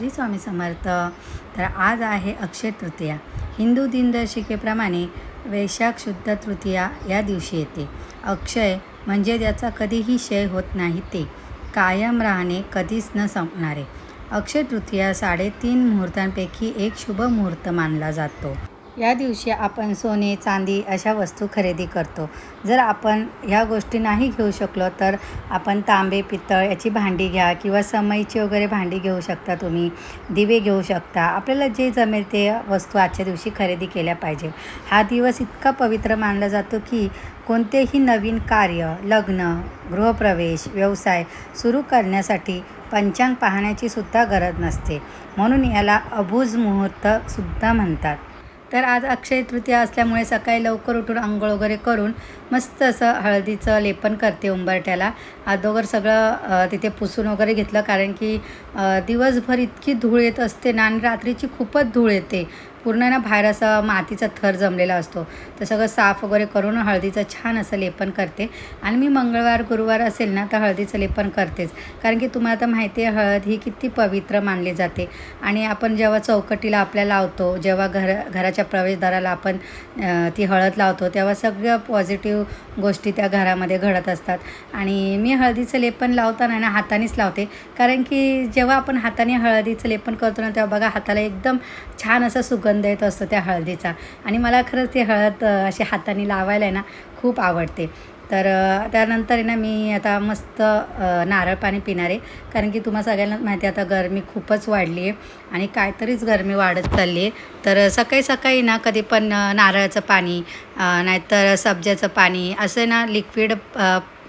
श्री स्वामी समर्थ। तर आज आहे अक्षय तृतीया। हिंदू दिनदर्शिकेप्रमाणे वैशाख शुद्ध तृतीया या दिवशी येते। अक्षय म्हणजे ज्याचा कधीही क्षय होत नाही, ते कायम राहणे, कधीच न संपणारे। अक्षय तृतीया 3.5 मुहूर्तांपैकी एक शुभ मुहूर्त मानला जातो। या दिवशी आपण सोने, चांदी अशा वस्तू खरेदी करतो। जर आपण ह्या गोष्टी नाही घेऊ शकलो तर आपण तांबे, पितळ याची भांडी घ्या किंवा समईची वगैरे भांडी घेऊ शकता, तुम्ही दिवे घेऊ शकता। आपल्याला जे जमेल ते वस्तू आजच्या दिवशी खरेदी केल्या पाहिजे। हा दिवस इतका पवित्र मानला जातो की कोणतेही नवीन कार्य, लग्न, गृहप्रवेश, व्यवसाय सुरू करण्यासाठी पंचांग पाहण्याची सुद्धा गरज नसते, म्हणून याला अबुझ मुहूर्तसुद्धा म्हणतात। तर आज अक्षय तृतीया असल्यामुळे सकाळी लवकर उठून अंघोळ वगैरे करून मस्त असं हळदीचं लेपन करते उंबरठ्याला। अगोदर सगळं तिथे पुसून वगैरे घेतलं, कारण की दिवसभर इतकी धूळ येत असते ना, आणि रात्रीची खूपच धूळ येते, पूर्ण ना बाहेर असा मातीचा थर जमलेला असतो। तर सगळं साफ वगैरे करून हळदीचं छान असं लेपन करते। आणि मी मंगळवार गुरुवार असेल ना तर हळदीचं लेपन करतेच, कारण की तुम्हाला तर माहिती आहे हळद ही किती पवित्र मानली जाते। आणि आपण जेव्हा चौकटीला आपल्या लावतो, जेव्हा घराच्या प्रवेशद्वाराला आपण ती हळद लावतो, तेव्हा सगळ्या पॉझिटिव्ह गोष्टी त्या घरामध्ये घडत असतात। आणि मी हळदीचं लेपन लावताना ना हातानेच लावते, कारण की जेव्हा आपण हाताने हळदीचं लेपन करतो ना तेव्हा बघा हाताला एकदम छान असा सुगंध येत असतो त्या हळदीचा। आणि मला खरंच ती हळद अशी हाताने लावायला आहे ना खूप आवडते। तर त्यानंतर आहे ना मी आता मस्त नारळ पाणी पिणार आहे, कारण की तुम्हाला सगळ्यांनाच माहिती आहे आता गरमी खूपच वाढली आहे आणि काहीतरीच गरमी वाढत चालली आहे। तर सकाळी सकाळी ना कधी पण नारळाचं पाणी नाहीतर सब्जाचं पाणी असं ना लिक्विड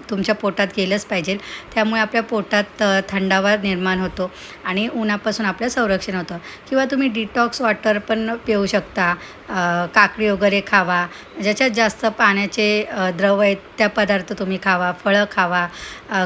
तुमच्या पोटात गेलंच पाहिजे। त्यामुळे आपल्या पोटात थंडावा निर्माण होतो आणि उन्हापासून आपलं संरक्षण होतं। किंवा तुम्ही डिटॉक्स वॉटर पण पिऊ शकता, काकडी वगैरे खावा, ज्याच्यात जास्त पाण्याचे द्रव आहेत त्या पदार्थ तुम्ही खावा, फळं खावा,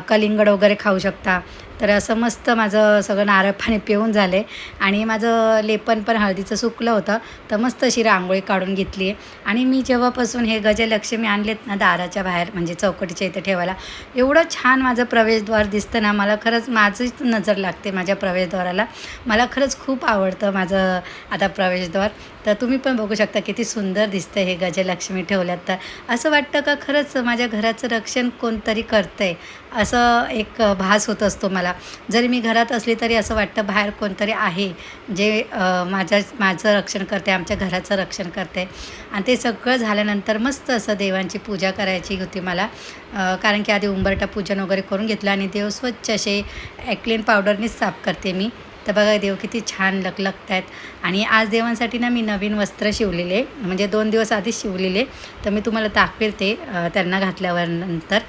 कलिंगड वगैरे खाऊ शकता। तर असं मस्त माझं सगळं नारळ पाणी पिऊन झालं आहे आणि माझं लेपन पण हळदीचं सुकलं होतं, तर मस्त अशी रांगोळी काढून घेतली आहे। आणि मी जेव्हापासून हे गजलक्ष्मी आणलेत ना दाराच्या बाहेर, म्हणजे चौकटीच्या इथे ठेवायला, एवढं छान माझं प्रवेशद्वार दिसतं ना, मला खरंच माझीच नजर लागते माझ्या प्रवेशद्वाराला। मला खरंच खूप आवडतं माझं आता प्रवेशद्वार। तर तुम्ही पण बघू शकता किती सुंदर दिसतं हे गजलक्ष्मी ठेवल्यात, तर असं वाटतं का खरंच माझ्या घराचं रक्षण कोणतरी करतं आहे, असं एक भास होत असतो मला। जरी मी घरात असली तरी असं वाटतं बाहेर कोणतरी आहे जे माझं रक्षण करते, आमच्या घराचं रक्षण करते। आणि ते सगळं झाल्यानंतर मस्त असं देवांची पूजा करायची होती मला, कारण की आधी उंबरठा पूजन वगैरे करून घेतलं आणि देव स्वच्छ असे ॲक्लिन पावडरनीच साफ करते मी। तर बघा देव किती छान लखलखत आहेत। आणि आज देवांसाठी ना मी नवीन वस्त्र शिवलेले, म्हणजे 2 दिवस आधीच शिवलेले, तर मी तुम्हाला दाखवेल ते त्यांना घातल्यावर नंतर।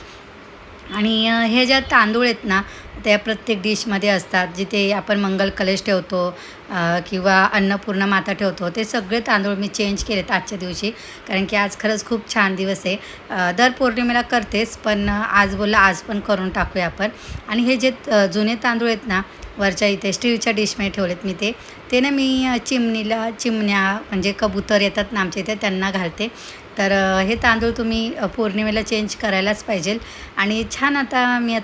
आणि हे ज्या तांदूळ आहेत ना त्या प्रत्येक डिशमध्ये असतात, जिथे आपण मंगल कलश ठेवतो किंवा अन्नपूर्णा माता ठेवतो, ते सगळे तांदूळ मी चेंज केलेत आजच्या दिवशी, कारण की आज खरंच खूप छान दिवस आहे। दर पौर्णिमेला करतेच, पण आज बोललं आज पण करून टाकूया आपण। आणि हे जे जुने तांदूळ आहेत ना वरच्या इथे स्टीलच्या डिशमध्ये ठेवलेत मी, ते ना मी चिमण्या म्हणजे कबूतर येतात ना आमच्या इथे, त्यांना घालते। तर हे तांदूळ तुम्ही पौर्णिमेला चेंज करायलाच पाहिजे। आणि छान आता मी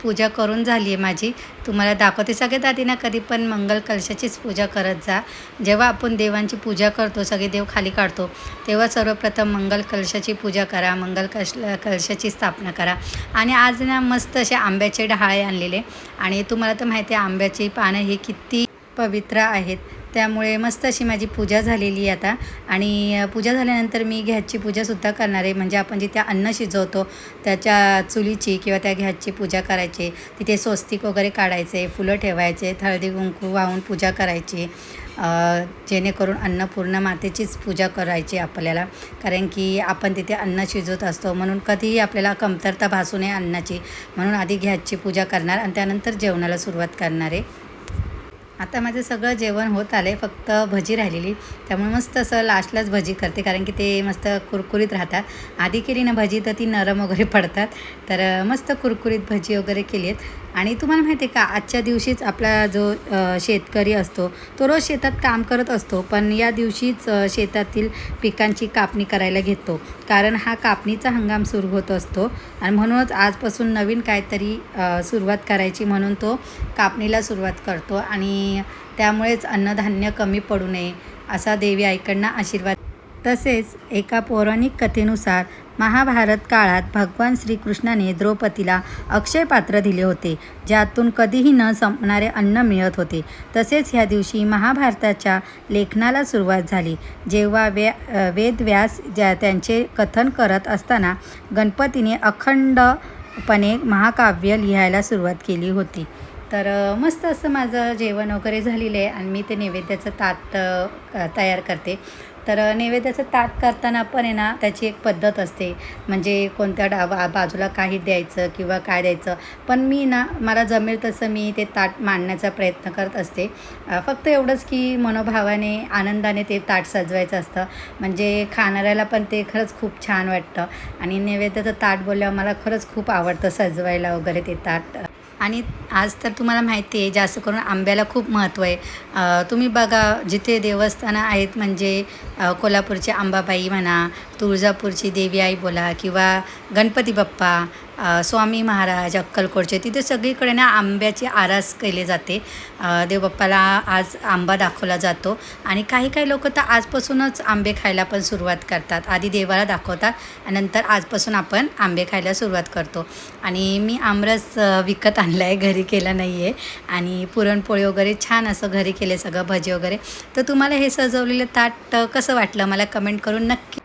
पूजा करून झाली आहे माझी, तुम्हाला दाखवते। सगळ्यात आधी ना कधी पण मंगल कलशाचीच पूजा करत जा। जेव्हा आपण देवांची पूजा करतो, सगळे देव खाली काढतो, तेव्हा सर्वप्रथम मंगल कलशाची पूजा करा, मंगल कलशाची स्थापना करा। आणि आज ना मस्त असे आंब्याचे डहाळे आणलेले, आणि तुम्हाला तर माहिती आहे आंब्याची पानं ही किती पवित्र आहेत, त्यामुळे मस्त अशी माझी पूजा झालेली आहे आता। आणि पूजा झाल्यानंतर मी गॅसची पूजासुद्धा करणार आहे, म्हणजे आपण जिथे अन्न शिजवतो त्याच्या चुलीची किंवा त्या गॅसची पूजा करायची, तिथे स्वस्तिक वगैरे काढायचे, फुलं ठेवायचे, हळदी कुंकू वाहून पूजा करायची, जेणेकरून अन्नपूर्णा मातेचीच पूजा करायची आपल्याला, कारण की आपण तिथे अन्न शिजवत असतो, म्हणून कधीही आपल्याला कमतरता भासू नये अन्नाची, म्हणून आधी गॅसची पूजा करणार आणि त्यानंतर जेवणाला सुरुवात करणार आहे। आता माझं सगळं जेवण होत आलं आहे, फक्त भजी राहिलेली, त्यामुळे मस्त असं लास्टलाच भजी करते, कारण की ते मस्त कुरकुरीत राहतात। आधी केली ना भजी तर ती नरम वगैरे पडतात, तर मस्त कुरकुरीत भजी वगैरे केली आहेत। आणि तुम्हाला माहिती आहे का, आजच्या दिवशीच आपला जो शेतकरी असतो तो रोज शेतात काम करत असतो, पण या दिवशीच शेतातील पिकांची कापणी करायला घेतो, कारण हा कापणीचा हंगाम सुरू होत असतो आणि म्हणूनच आजपासून नवीन काहीतरी सुरुवात करायची म्हणून तो कापणीला सुरुवात करतो आणि त्यामुळेच अन्नधान्य कमी पडू नये असा देवी आईकडनं आशीर्वाद. तसेच एका पौराणिक कथेनुसार महाभारत काळात भगवान श्रीकृष्णाने द्रौपदीला अक्षय पात्र दिले होते, ज्यातून कधीही न संपणारे अन्न मिळत होते. तसेच ह्या दिवशी महाभारताच्या लेखनाला सुरुवात झाली, जेव्हा वेदव्यास त्यांचे कथन करत असताना गणपतीने अखंडपणे महाकाव्य लिहायला सुरुवात केली होती. तर मस्त असं माझं जेवण वगैरे झालेलं आहे आणि मी ते नैवेद्याचं ताट तयार करते. तर नैवेद्याचं ताट करताना पण आहे ना, त्याची एक पद्धत असते, म्हणजे कोणत्या बाजूला काही द्यायचं किंवा काय द्यायचं. पण मी ना, मला जमेल तसं मी ते ताट मांडण्याचा प्रयत्न करत असते. फक्त एवढंच की मनोभावाने आनंदाने ते ताट सजवायचं असतं, म्हणजे खाणाऱ्याला पण ते खरंच खूप छान वाटतं. आणि नैवेद्याचं ताट बोलल्यावर मला खरंच खूप आवडतं सजवायला वगैरे ते ताट. आणि आज तर तुम्हाला माहिती आहे, जास्त करून आंब्याला खूप महत्त्व आहे. तुम्ही बघा, जिथे देवस्थानं आहेत, म्हणजे कोल्हापूरची अंबाबाई म्हणा, तुळजापूरची देवी आई बोला किंवा गणपती बाप्पा, स्वामी महाराज अक्कलकोटचे, तिथे सगळीकडे ना आंब्याची आरास केली जाते. देवबाप्पाला आज आंबा दाखवला जातो आणि काही काही लोक तर आजपासूनच आंबे खायला पण सुरुवात करतात. आधी देवाला दाखवतात आणि नंतर आजपासून आपण आंबे खायला सुरुवात करतो. आणि मी आमरस विकत आणला आहे, घरी केला नाही आहे. आणि पुरणपोळी वगैरे छान असं घरी केले, सगळं भजी वगैरे. तर तुम्हाला हे सजवलेलं ताट कसं वाटलं मला कमेंट करून नक्की.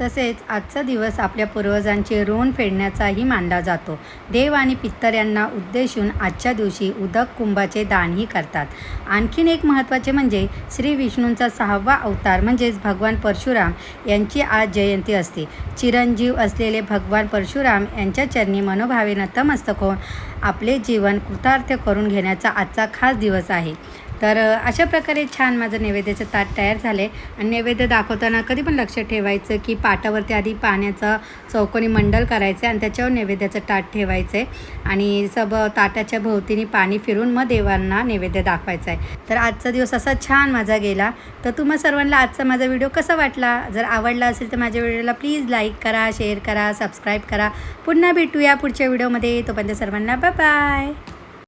तसेच आजचा दिवस आपल्या पूर्वजांचे ऋण फेडण्याचाही मानला जातो. देव आणि पितर यांना उद्देशून आजच्या दिवशी उदक कुंभाचे दानही करतात. आणखीन एक महत्त्वाचे म्हणजे श्री विष्णूंचा 6वा अवतार म्हणजेच भगवान परशुराम यांची आज जयंती असते. चिरंजीव असलेले भगवान परशुराम यांच्या चरणी मनोभावे नतमस्तक होऊन आपले जीवन कृतार्थ करून घेण्याचा आजचा खास दिवस आहे. तर अशा प्रकारे छान माझं नैवेद्याचं ताट तयार झालं आहे. आणि नैवेद्य दाखवताना कधी पण लक्ष ठेवायचं की पाटावरती आधी पाण्याचं चौकोनी मंडल करायचं आणि त्याच्यावर नैवेद्याचं ताट ठेवायचं आहे आणि ताटाच्या भोवतीने पाणी फिरून मग देवांना नैवेद्य दाखवायचा आहे. तर आजचा दिवस असा छान माझा गेला. तर तुम्हा सर्वांना आजचा माझा व्हिडिओ कसा वाटला? जर आवडला असेल तर माझ्या व्हिडिओला प्लीज लाईक करा, शेअर करा, सबस्क्राईब करा. पुन्हा भेटूया पुढच्या व्हिडिओमध्ये. तोपर्यंत सर्वांना बाय बाय.